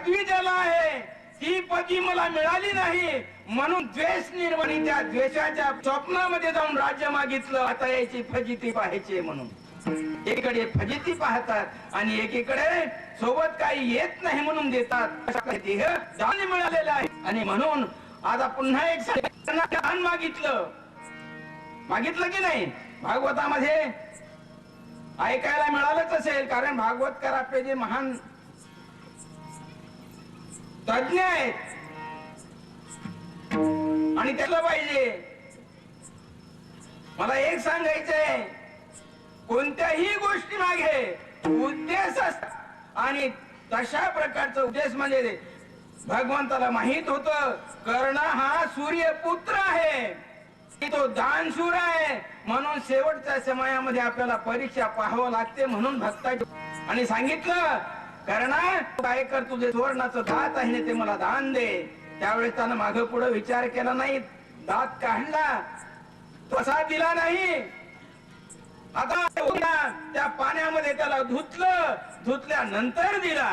पदवी ज्याला आहे ती पदवी मला मिळाली नाही म्हणून द्वेष निर्माण, त्या द्वेषाच्या स्वप्नामध्ये जाऊन राज्य मागितलं. आता याची फजिती पाहायची म्हणून एकीकडे फजिती पाहतात आणि एकीकडे सोबत काही येत नाही म्हणून देतात. देह दान मिळालेलं आहे आणि म्हणून आता पुन्हा एक दान मागितलं की नाही. भागवतामध्ये ऐकायला मिळालंच असेल, कारण भागवतकर आपले जे महान तज्ञ आहेत आणि त्याला पाहिजे. मला एक सांगायचंय, कोणत्याही गोष्टी मागे उद्देश असतात आणि तशा प्रकारचा उद्देश म्हणजे भगवंताला माहित होत कर्ण हा सूर्यपुत्र आहे, तो दानशूर आहे, म्हणून शेवटच्या समयामध्ये आपल्याला परीक्षा पाहावं लागते. म्हणून भक्ताची आणि सांगितलं कर्णा काय कर, तुझे सुवर्णाचं दात आहे ना ते मला दान दे. त्यावेळेस त्यानं मागं पुढे विचार केला नाही, दात काढला, तसा दिला नाही. आता त्या पाण्यामध्ये त्याला धुतल्यानंतर दिला.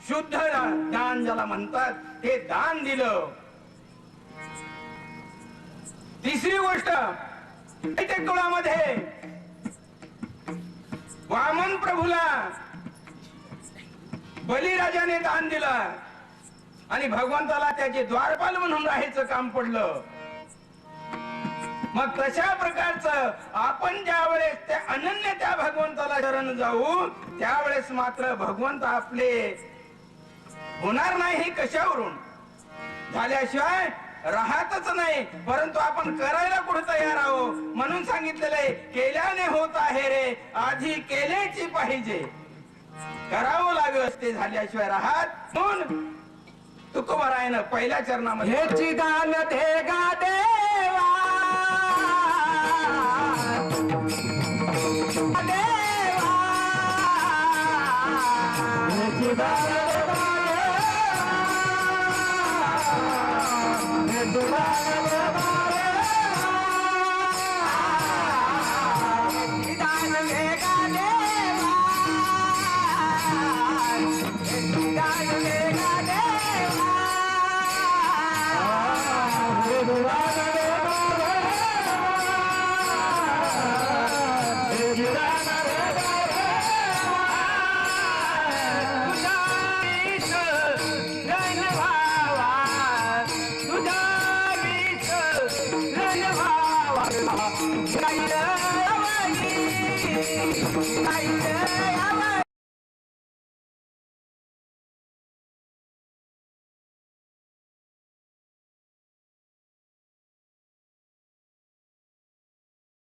शुद्ध दान ज्याला म्हणतात ते दान दिलं. तिसरी गोष्ट, कुळामध्ये वामन प्रभूला बलिराजाने दान दिलं आणि भगवंताला त्याचे द्वारपाल म्हणून राहायचं काम पडलं. मग तशा प्रकारचं आपण ज्या वेळेस त्या अनन्य त्या भगवंताला शरण जाऊ त्यावेळेस मात्र भगवंत आपले होणार नाही. हे कशावरून झाल्याशिवाय राहतच नाही, परंतु आपण करायला कुठे तयार आहोत. म्हणून सांगितलेलं आहे, केल्याने होत आहे रे, आधी केल्याची पाहिजे, करावं लागेल ते झाल्याशिवाय राहत. म्हणून तुकोबारायनं पहिल्या चरणामध्ये हेची दान दे गा देवा, देवा हेची दान तुझा